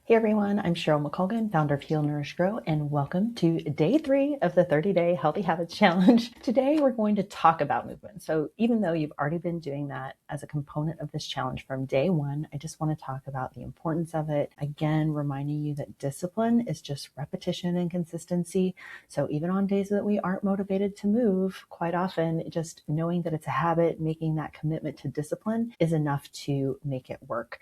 Hey everyone, I'm Cheryl McColgan, founder of Heal, Nourish, Grow, and welcome to day 3 of the 30-day Healthy Habits Challenge. Today we're going to talk about movement. So even though you've already been doing that as a component of this challenge from day 1, I just want to talk about the importance of it. Again, reminding you that discipline is just repetition and consistency. So even on days that we aren't motivated to move, quite often just knowing that it's a habit, making that commitment to discipline is enough to make it work.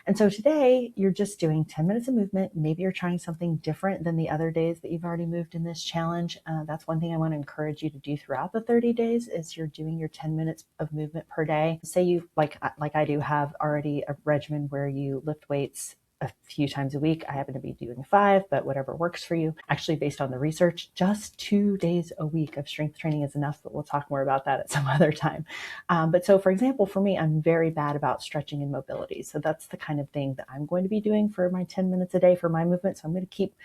And so today you're just doing 10 minutes of movement. Maybe you're trying something different than the other days that you've already moved in this challenge. That's one thing I want to encourage you to do throughout the 30 days is you're doing your 10 minutes of movement per day. Say you, like I do, have already a regimen where you lift weights a few times a week. I happen to be doing 5, but whatever works for you. Actually, based on the research, just 2 days a week of strength training is enough, but we'll talk more about that at some other time. But so for example, for me, I'm very bad about stretching and mobility. So that's the kind of thing that I'm going to be doing for my 10 minutes a day for my movement. So I'm going to keep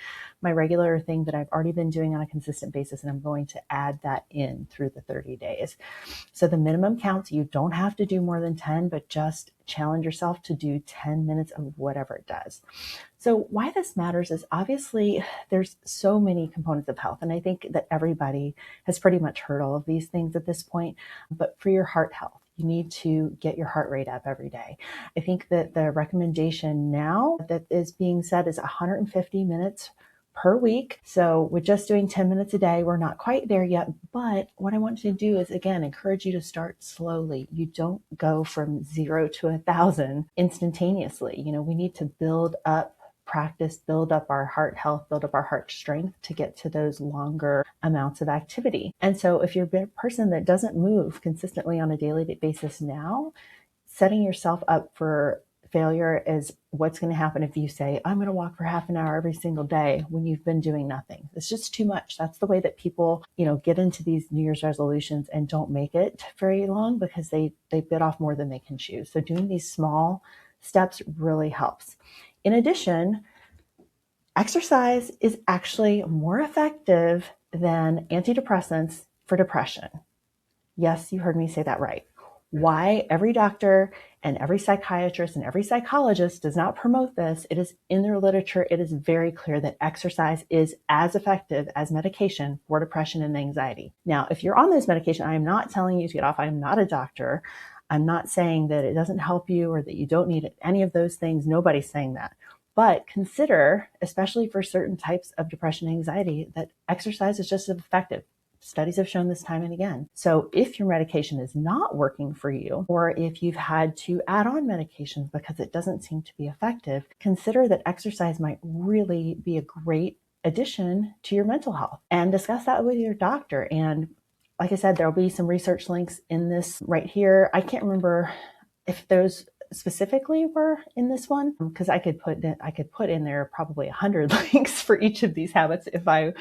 my regular thing that I've already been doing on a consistent basis, and I'm going to add that in through the 30 days. So the minimum counts, you don't have to do more than 10, but just challenge yourself to do 10 minutes of whatever it does. So why this matters is obviously there's so many components of health. And I think that everybody has pretty much heard all of these things at this point. But for your heart health, you need to get your heart rate up every day. I think that the recommendation now that is being said is 150 minutes per week. So we're just doing 10 minutes a day. We're not quite there yet, but what I want you to do is, again, encourage you to start slowly. You don't go from 0 to 1,000 instantaneously. We need to build up practice, build up our heart health, build up our heart strength to get to those longer amounts of activity. And so if you're a person that doesn't move consistently on a daily basis now, setting yourself up for failure is what's going to happen if you say, I'm going to walk for half an hour every single day when you've been doing nothing. It's just too much. That's the way that people, get into these New Year's resolutions and don't make it very long because they bit off more than they can chew. So doing these small steps really helps. In addition, exercise is actually more effective than antidepressants for depression. Yes, you heard me say that right. Why every doctor and every psychiatrist and every psychologist does not promote this, it is in their literature, it is very clear that exercise is as effective as medication for depression and anxiety. Now, if you're on this medication, I am not telling you to get off. I am not a doctor. I'm not saying that it doesn't help you or that you don't need any of those things. Nobody's saying that. But consider, especially for certain types of depression and anxiety, that exercise is just as effective. Studies have shown this time and again. So if your medication is not working for you, or if you've had to add on medications because it doesn't seem to be effective, consider that exercise might really be a great addition to your mental health, and discuss that with your doctor. And like I said, there'll be some research links in this right here. I can't remember if those specifically were in this one, because I could put in there probably 100 links for each of these habits if I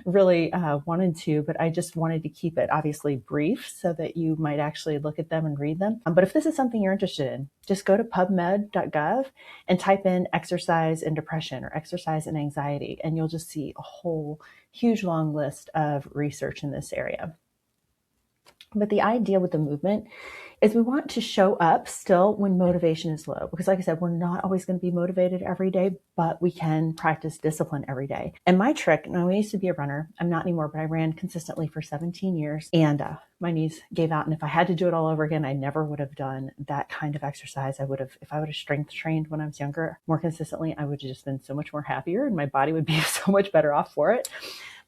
really wanted to, but I just wanted to keep it obviously brief so that you might actually look at them and read them. But if this is something you're interested in, just go to pubmed.gov and type in exercise and depression or exercise and anxiety, and you'll just see a whole huge long list of research in this area. But the idea with the movement is we want to show up still when motivation is low. Because like I said, we're not always going to be motivated every day, but we can practice discipline every day. And my trick, now I used to be a runner. I'm not anymore, but I ran consistently for 17 years and my knees gave out. And if I had to do it all over again, I never would have done that kind of exercise. If I would have strength trained when I was younger more consistently, I would have just been so much more happier and my body would be so much better off for it.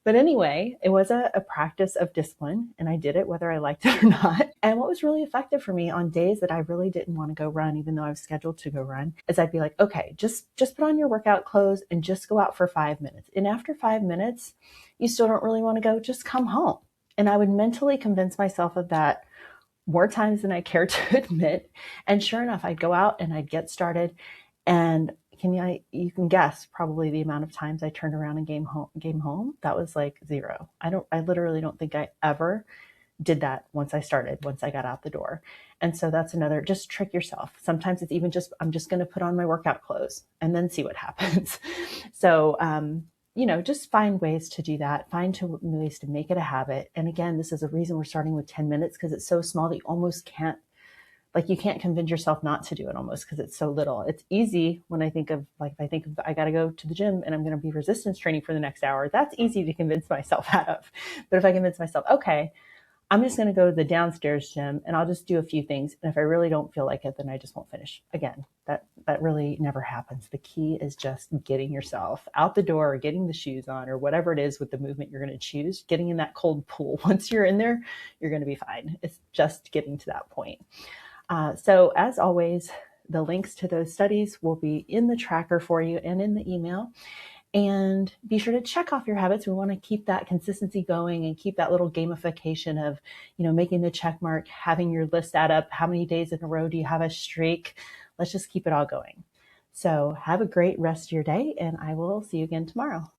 But anyway, it was a practice of discipline, and I did it whether I liked it or not. And what was really effective for me on days that I really didn't want to go run, even though I was scheduled to go run, is I'd be like, okay, just put on your workout clothes and just go out for 5 minutes. And after 5 minutes, you still don't really want to go, just come home. And I would mentally convince myself of that more times than I care to admit. And sure enough, I'd go out and I'd get started, and you can guess probably the amount of times I turned around and came home. That was like 0. I literally don't think I ever did that once I got out the door. And so that's another, just trick yourself. Sometimes it's even I'm just going to put on my workout clothes and then see what happens. So, just find ways to do that. Find ways to make it a habit. And again, this is a reason we're starting with 10 minutes because it's so small that you almost can't like you can't convince yourself not to do it almost because it's so little. It's easy when I think of like, if I think of, I got to go to the gym and I'm going to be resistance training for the next hour. That's easy to convince myself out of. But if I convince myself, okay, I'm just going to go to the downstairs gym and I'll just do a few things. And if I really don't feel like it, then I just won't finish. Again, that really never happens. The key is just getting yourself out the door or getting the shoes on or whatever it is with the movement you're going to choose, getting in that cold pool. Once you're in there, you're going to be fine. It's just getting to that point. So as always, the links to those studies will be in the tracker for you and in the email. And be sure to check off your habits. We want to keep that consistency going and keep that little gamification of, making the check mark, having your list add up. How many days in a row do you have a streak? Let's just keep it all going. So have a great rest of your day, and I will see you again tomorrow.